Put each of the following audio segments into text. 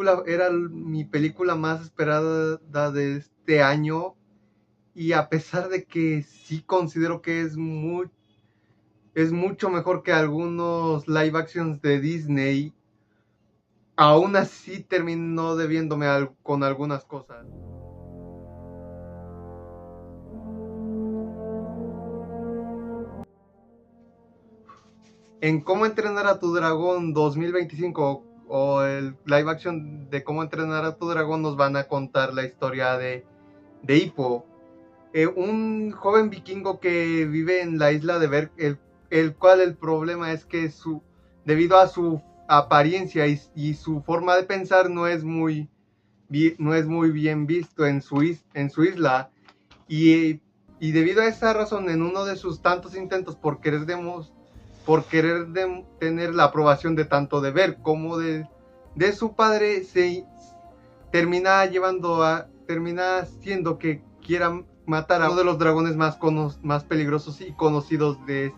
película era mi película más esperada de este año, y a pesar de que sí considero que es mucho mejor que algunos live actions de Disney, aún así terminó debiéndome con algunas cosas. En Cómo entrenar a tu dragón 2025 o el live action de Cómo entrenar a tu dragón nos van a contar la historia de Hippo, un joven vikingo que vive en la isla de Berk, el cual el problema es que debido a su apariencia y su forma de pensar no es muy bien visto en su isla, y debido a esa razón, en uno de sus tantos intentos por querer tener la aprobación de tanto de Berk como de su padre, se termina siendo que quieran matar a uno de los dragones más peligrosos y conocidos de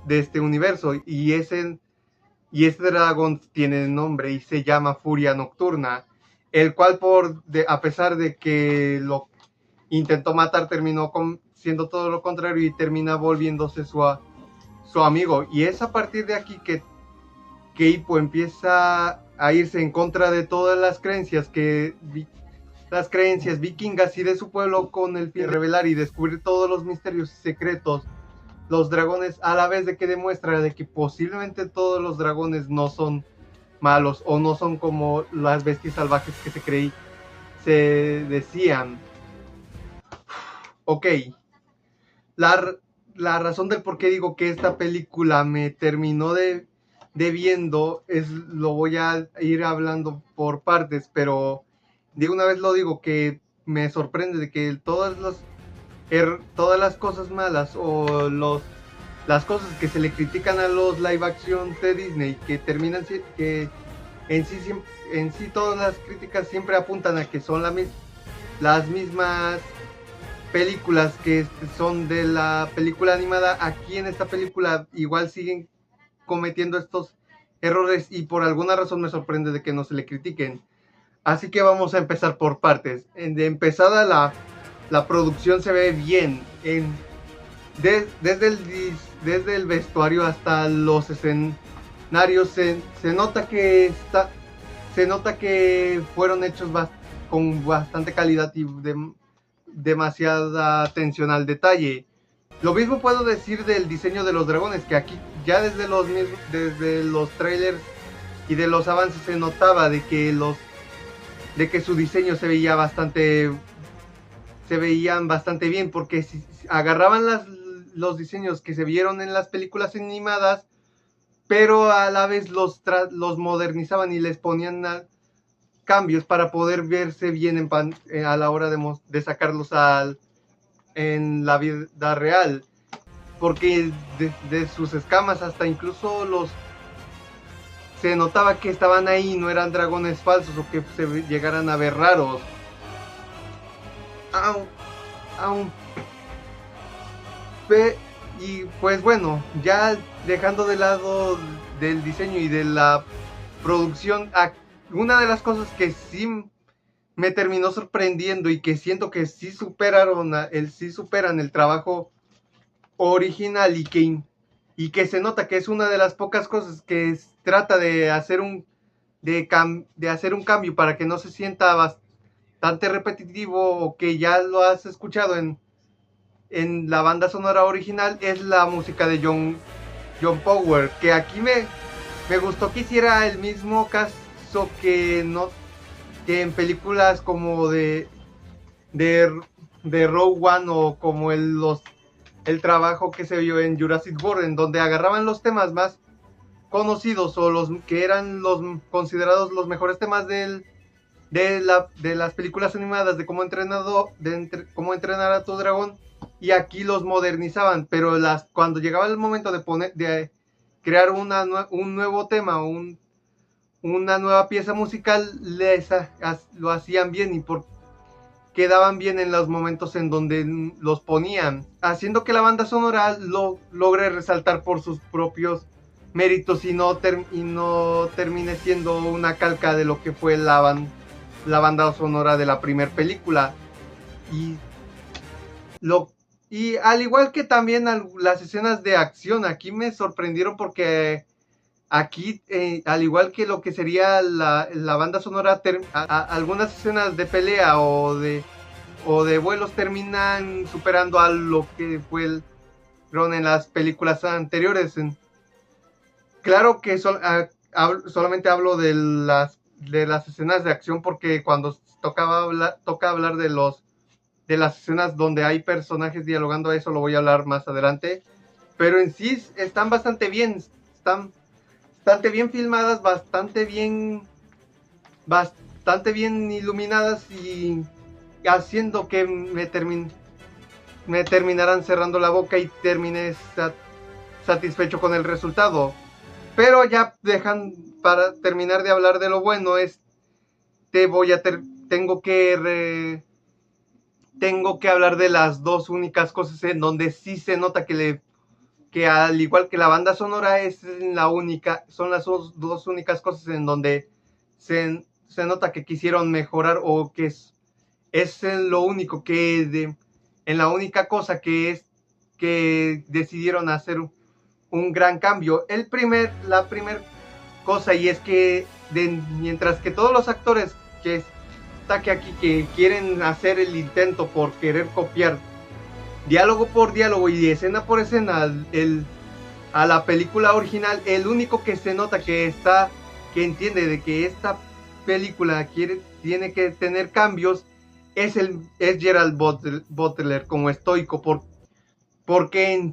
este universo, y ese dragón tiene nombre y se llama Furia Nocturna, el cual a pesar de que lo intentó matar, terminó siendo todo lo contrario y termina volviéndose su amigo. Y es a partir de aquí que Hippo empieza a irse en contra de todas las creencias vikingas y de su pueblo, con el fin de revelar y descubrir todos los misterios y secretos los dragones, a la vez de que demuestra de que posiblemente todos los dragones no son malos o no son como las bestias salvajes que se decían. Ok, la, la razón del por qué digo que esta película me terminó debiendo lo voy a ir hablando por partes, pero de una vez lo digo, que me sorprende de que todas las cosas malas o las cosas que se le critican a los live action de Disney, que en sí todas las críticas siempre apuntan a que son las mismas películas que son de la película animada. Aquí en esta película igual siguen cometiendo estos errores, y por alguna razón me sorprende de que no se le critiquen. Así que vamos a empezar por partes. De empezada, la producción se ve bien. Desde el vestuario hasta los escenarios se nota que fueron hechos con bastante calidad y demasiada atención al detalle. Lo mismo puedo decir del diseño de los dragones, que aquí ya desde los trailers y de los avances se notaba de que su diseño se veían bastante bien, porque si agarraban los diseños que se vieron en las películas animadas, pero a la vez los modernizaban y les ponían cambios para poder verse bien a la hora de sacarlos en la vida real, porque de sus escamas hasta incluso se notaba que estaban ahí, no eran dragones falsos o que se llegaran a ver raros. Y pues bueno, ya dejando de lado del diseño y de la producción, una de las cosas que sí me terminó sorprendiendo y que siento que sí superan el trabajo original, y que se nota que es una de las pocas cosas que trata de hacer de hacer un cambio para que no se sienta bastante repetitivo o que ya lo has escuchado en la banda sonora original, es la música de John Power, que aquí me gustó que hiciera el mismo caso que en películas como de Rogue One, o como el trabajo que se vio en Jurassic World, en donde agarraban los temas más conocidos o los que eran los considerados los mejores temas de las películas animadas de cómo entrenar a tu dragón, y aquí los modernizaban, pero cuando llegaba el momento de crear un nuevo tema, una nueva pieza musical, lo hacían bien y quedaban bien en los momentos en donde los ponían, haciendo que la banda sonora logre resaltar por sus propios méritos y no termine siendo una calca de lo que fue la banda sonora de la primera película. Y y al igual que también las escenas de acción, aquí me sorprendieron porque aquí, al igual que lo que sería la banda sonora, algunas escenas de pelea o de vuelos terminan superando a lo que fue en las películas anteriores. Claro que solamente hablo de las escenas de acción porque cuando toca hablar de las escenas donde hay personajes dialogando, eso lo voy a hablar más adelante, pero en sí están bastante bien filmadas, bastante bien iluminadas y haciendo que me terminaran cerrando la boca y terminé satisfecho con el resultado. Pero ya para terminar de hablar de lo bueno, tengo que hablar de las dos únicas cosas en donde sí se nota que al igual que la banda sonora son las dos únicas cosas en donde se nota que quisieron mejorar o que es lo único en la única cosa que decidieron hacer un gran cambio. La primera cosa, y es que mientras que todos los actores que aquí que quieren hacer el intento por querer copiar diálogo por diálogo y escena por escena a la película original, el único que se nota que entiende de que esta película tiene que tener cambios es Gerald Butler como estoico, porque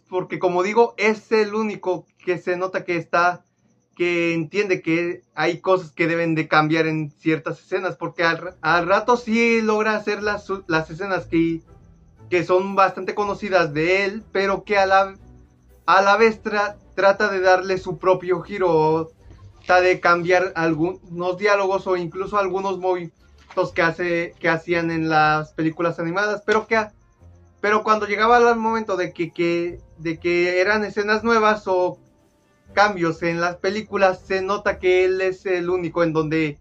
porque como digo, es el único que se nota que entiende que hay cosas que deben de cambiar en ciertas escenas, porque al rato sí logra hacer las escenas que son bastante conocidas de él, pero que a la vez trata de darle su propio giro, trata de cambiar algunos diálogos o incluso algunos movimientos que hacían en las películas animadas, pero cuando llegaba el momento de que eran escenas nuevas o cambios en las películas, se nota que él es el único en donde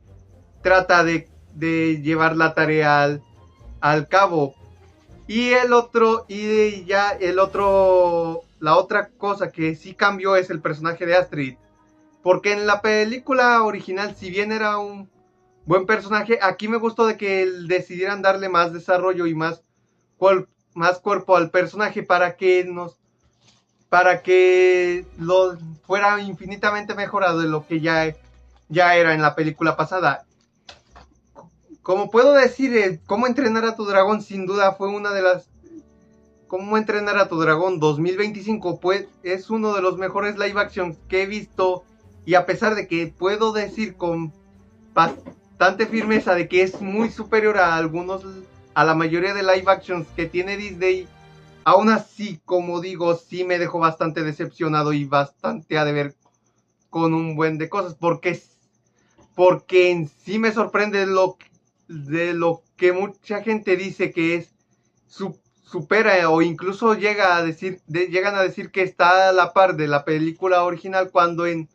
trata de llevar la tarea al cabo. Y la otra cosa que sí cambió es el personaje de Astrid, porque en la película original, si bien era un buen personaje, aquí me gustó de que decidieran darle más desarrollo y más cuerpo al personaje para que lo fuera infinitamente mejorado de lo que ya era en la película pasada. Como puedo decir, Cómo entrenar a tu dragón sin duda fue una de las... Cómo entrenar a tu dragón 2025 pues, es uno de los mejores live action que he visto, y a pesar de que puedo decir con bastante firmeza de que es muy superior a la mayoría de live actions que tiene Disney, aún así, como digo, sí me dejó bastante decepcionado y bastante a deber con un buen de cosas, porque en sí me sorprende de lo que mucha gente dice que supera o incluso llegan a decir que está a la par de la película original, cuando en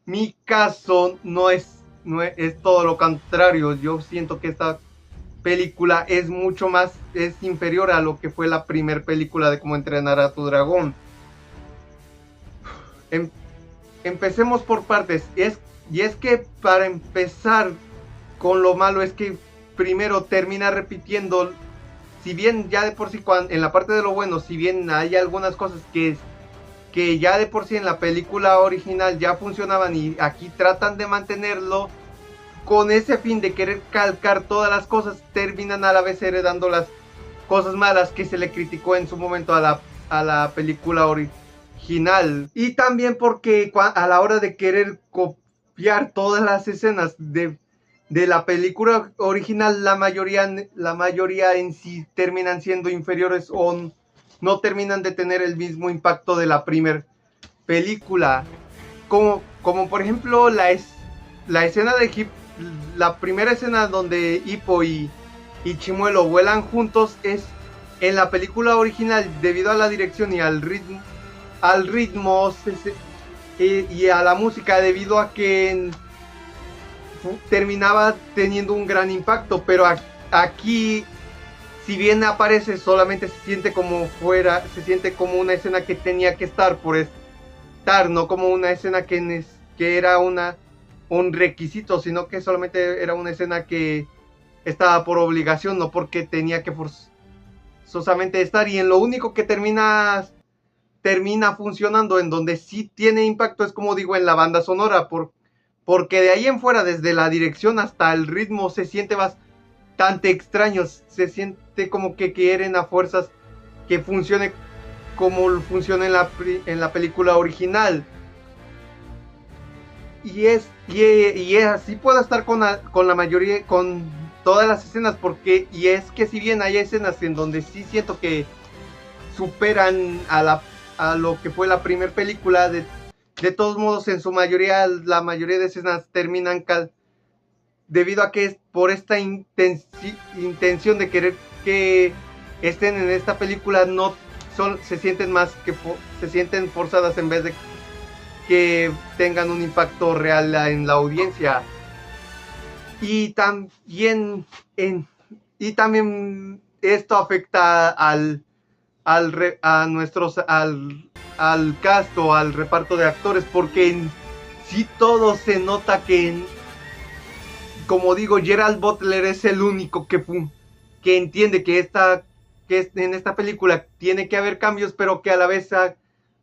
mi caso no es todo lo contrario. Yo siento que esta película es inferior a lo que fue la primera película de Cómo entrenar a tu dragón. Empecemos por partes. Y es que para empezar con lo malo es que primero termina repitiendo, si bien ya de por sí en la parte de lo bueno, si bien hay algunas cosas que ya de por sí en la película original ya funcionaban y aquí tratan de mantenerlo, con ese fin de querer calcar todas las cosas, terminan a la vez heredando las cosas malas que se le criticó en su momento a la película original. Y también porque a la hora de querer copiar todas las escenas de la película original, la mayoría en sí terminan siendo inferiores o no terminan de tener el mismo impacto de la primera película. Como por ejemplo la escena de la primera escena donde Hippo y Chimuelo vuelan juntos, es en la película original, debido a la dirección y al ritmo y a la música, debido a que terminaba teniendo un gran impacto, pero aquí, si bien aparece, solamente se siente como una escena que tenía que estar por estar, no como una escena que era un requisito, sino que solamente era una escena que estaba por obligación, no porque tenía que forzosamente estar. Y en lo único que termina funcionando, en donde sí tiene impacto, es como digo, en la banda sonora, porque de ahí en fuera, desde la dirección hasta el ritmo, se siente bastante extraño, se siente como que quieren a fuerzas que funcione como funciona en la película original. Y así puedo estar con la mayoría, con todas las escenas, y es que si bien hay escenas en donde sí siento que superan a lo que fue la primera película, de todos modos, en su mayoría, la mayoría de escenas terminan debido a que es por esta intención de querer que estén en esta película, no se sienten forzadas, en vez de que tengan un impacto real en la audiencia. Y también esto afecta al cast o al reparto de actores, porque sí todo se nota que, como digo, Gerald Butler es el único que entiende que en esta película tiene que haber cambios, pero que a la vez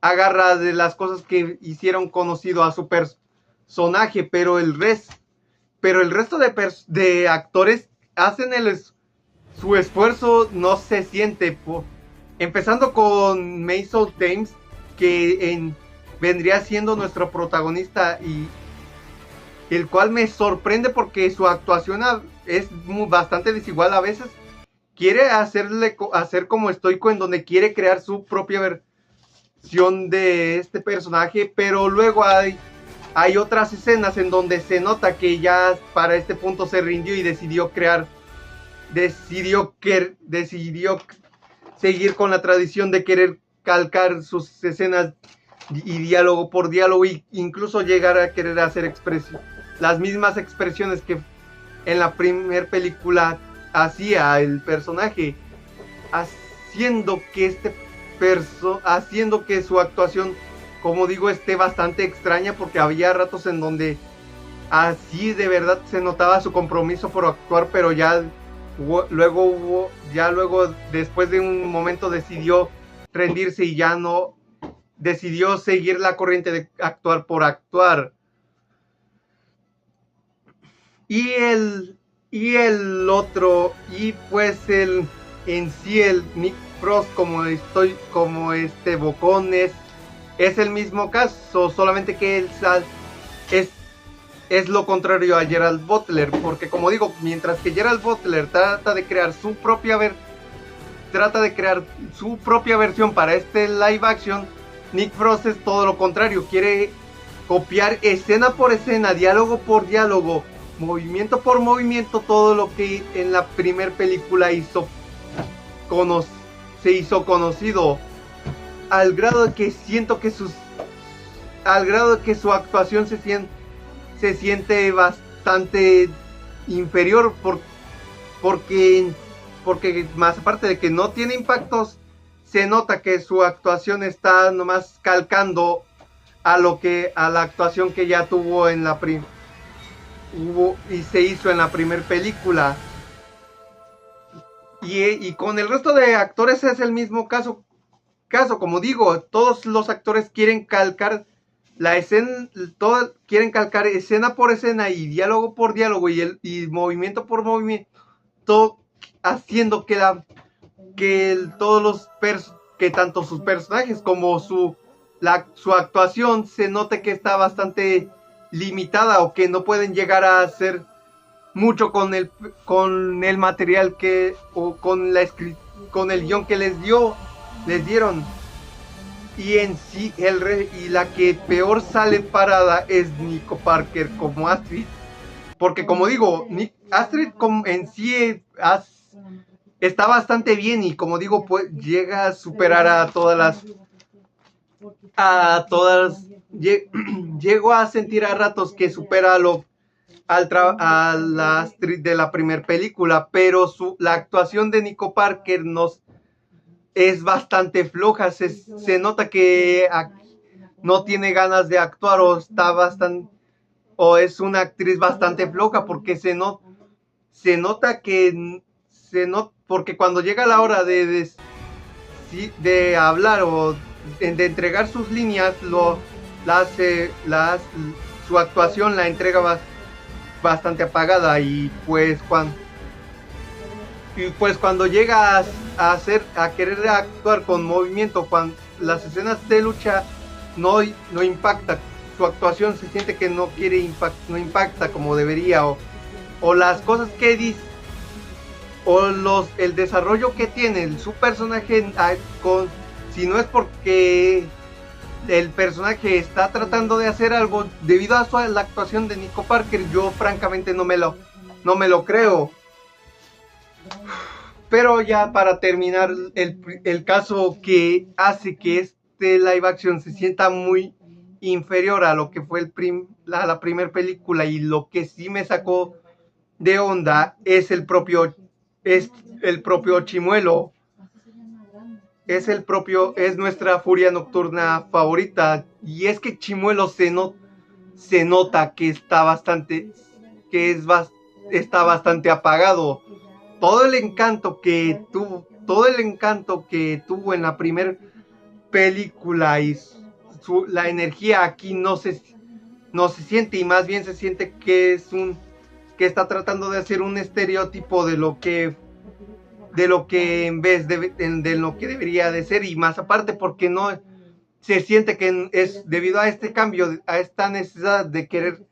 agarra de las cosas que hicieron conocido a su personaje, pero el resto de actores hacen su esfuerzo, no se siente, empezando con Maisel Thames, que vendría siendo nuestro protagonista, y el cual me sorprende porque su actuación es bastante desigual a veces. Quiere hacer como estoico, en donde quiere crear su propia versión de este personaje, pero luego hay otras escenas en donde se nota que ya para este punto se rindió y decidió seguir con la tradición de querer calcar sus escenas y diálogo por diálogo, e incluso llegar a querer hacer las mismas expresiones que en la primera película hacía el personaje, haciendo que su actuación, como digo, esté bastante extraña, porque había ratos en donde así de verdad se notaba su compromiso por actuar, pero luego después de un momento decidió rendirse y ya no decidió seguir la corriente de actuar por actuar. Y el otro, y pues el Nick Frost, como este Bocón, es el mismo caso, solamente que él es lo contrario a Gerald Butler, porque, como digo, mientras que Gerald Butler trata de crear su propia versión para este live action, Nick Frost es todo lo contrario, quiere copiar escena por escena, diálogo por diálogo, movimiento por movimiento, todo lo que en la primer película se hizo conocido, al grado de que siento que su actuación se siente bastante inferior, porque más aparte de que no tiene impactos, se nota que su actuación está nomás calcando a la actuación que ya tuvo y se hizo en la primera película. Y con el resto de actores es el mismo caso, como digo, todos los actores quieren calcar la escena, quieren calcar escena por escena y diálogo por diálogo y movimiento por movimiento, haciendo que tanto sus personajes como su actuación se note que está bastante limitada, o que no pueden llegar a hacer mucho con el material o con el guión que les dieron. Y en sí, y la que peor sale parada es Nico Parker como Astrid, porque, como digo, Astrid en sí está bastante bien, y, como digo, pues llega a superar a todas llego a sentir a ratos que supera a la Astrid de la primera película, pero la actuación de Nico Parker es bastante floja. Se nota que no tiene ganas de actuar o es una actriz bastante floja porque se nota que porque cuando llega la hora de hablar o de entregar sus líneas, su actuación la entrega bastante apagada y pues cuando llega a querer actuar con movimiento, cuando las escenas de lucha no impacta, su actuación se siente que no impacta como debería, o las cosas que dice, o el desarrollo que tiene su personaje, si no es porque el personaje está tratando de hacer algo debido a la actuación de Nico Parker, yo francamente no me lo creo. Pero ya para terminar, el caso que hace que este live action se sienta muy inferior a lo que fue la primera película, y lo que sí me sacó de onda es el propio Chimuelo. Es nuestra furia nocturna favorita, y es que Chimuelo se nota que está bastante apagado. Todo el encanto que tuvo en la primera película y la energía aquí no se siente, y más bien se siente que está tratando de hacer un estereotipo de lo que en vez de lo que debería de ser, y más aparte porque no se siente que es debido a este cambio, a esta necesidad de querer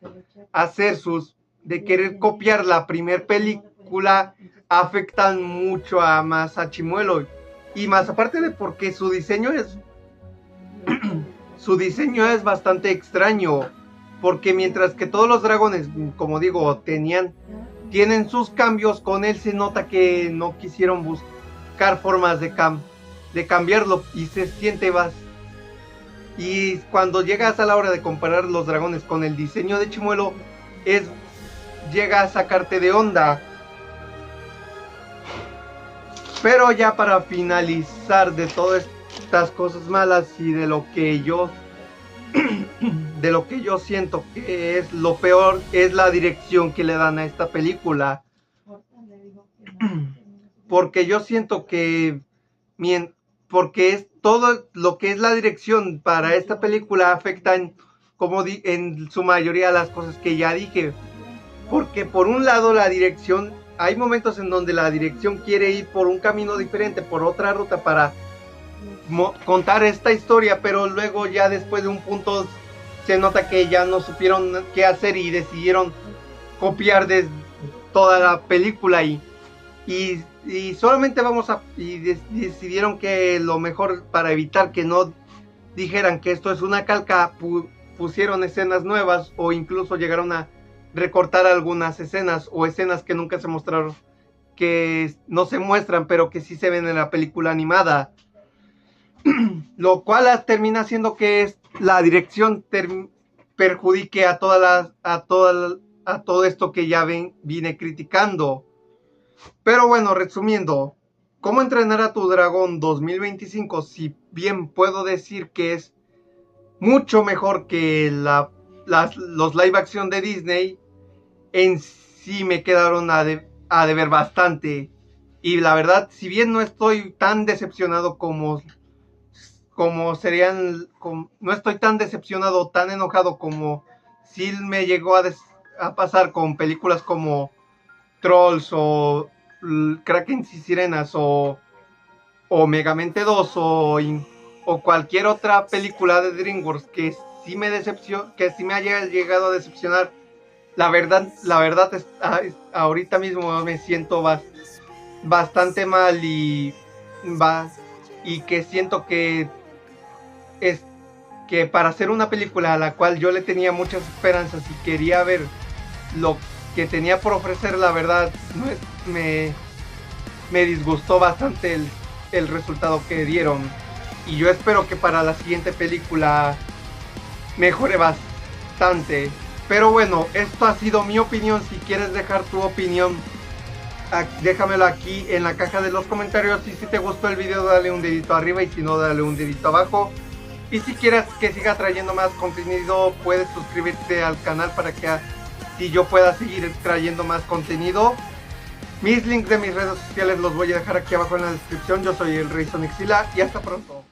copiar la primera película, afectan mucho más a Chimuelo, y más aparte de porque su diseño es bastante extraño, porque mientras que todos los dragones, como digo, tienen sus cambios, con él se nota que no quisieron buscar formas de cambiarlo, y se siente y cuando llegas a la hora de comparar los dragones con el diseño de Chimuelo, llega a sacarte de onda. Pero ya para finalizar, de todas estas cosas malas y de lo que yo siento que es lo peor, es la dirección que le dan a esta película. Porque yo siento que porque es todo lo que es la dirección para esta película afecta en su mayoría las cosas que ya dije. Porque por un lado hay momentos en donde la dirección quiere ir por un camino diferente, por otra ruta para contar esta historia, pero luego ya después de un punto se nota que ya no supieron qué hacer y decidieron copiar de toda la película, y solamente decidieron que lo mejor, para evitar que no dijeran que esto es una calca, pusieron escenas nuevas, o incluso llegaron a recortar algunas escenas, o escenas que nunca se mostraron, que no se muestran pero que sí se ven en la película animada, lo cual termina haciendo que la dirección perjudique a todo esto que ya vine criticando. Pero bueno, resumiendo, ¿Cómo entrenar a tu dragón 2025? Si bien puedo decir que es mucho mejor que los live action de Disney, en sí me quedaron a deber bastante. Y la verdad, si bien no estoy tan decepcionado no estoy tan decepcionado, tan enojado como sí me llegó a pasar con películas como Trolls o Kraken y Sirenas o Megamente 2 o cualquier otra película de DreamWorks que sí me haya llegado a decepcionar. La verdad es, ahorita mismo me siento bastante mal y que siento que para hacer una película a la cual yo le tenía muchas esperanzas y quería ver lo que tenía por ofrecer, la verdad me disgustó bastante el resultado que dieron. Y yo espero que para la siguiente película mejore bastante. Pero bueno, esto ha sido mi opinión. Si quieres dejar tu opinión, déjamelo aquí en la caja de los comentarios. Y si te gustó el video, dale un dedito arriba, y si no, dale un dedito abajo. Y si quieres que siga trayendo más contenido, puedes suscribirte al canal para que así yo pueda seguir trayendo más contenido. Mis links de mis redes sociales los voy a dejar aquí abajo en la descripción. Yo soy el Rey Sonixila y hasta pronto.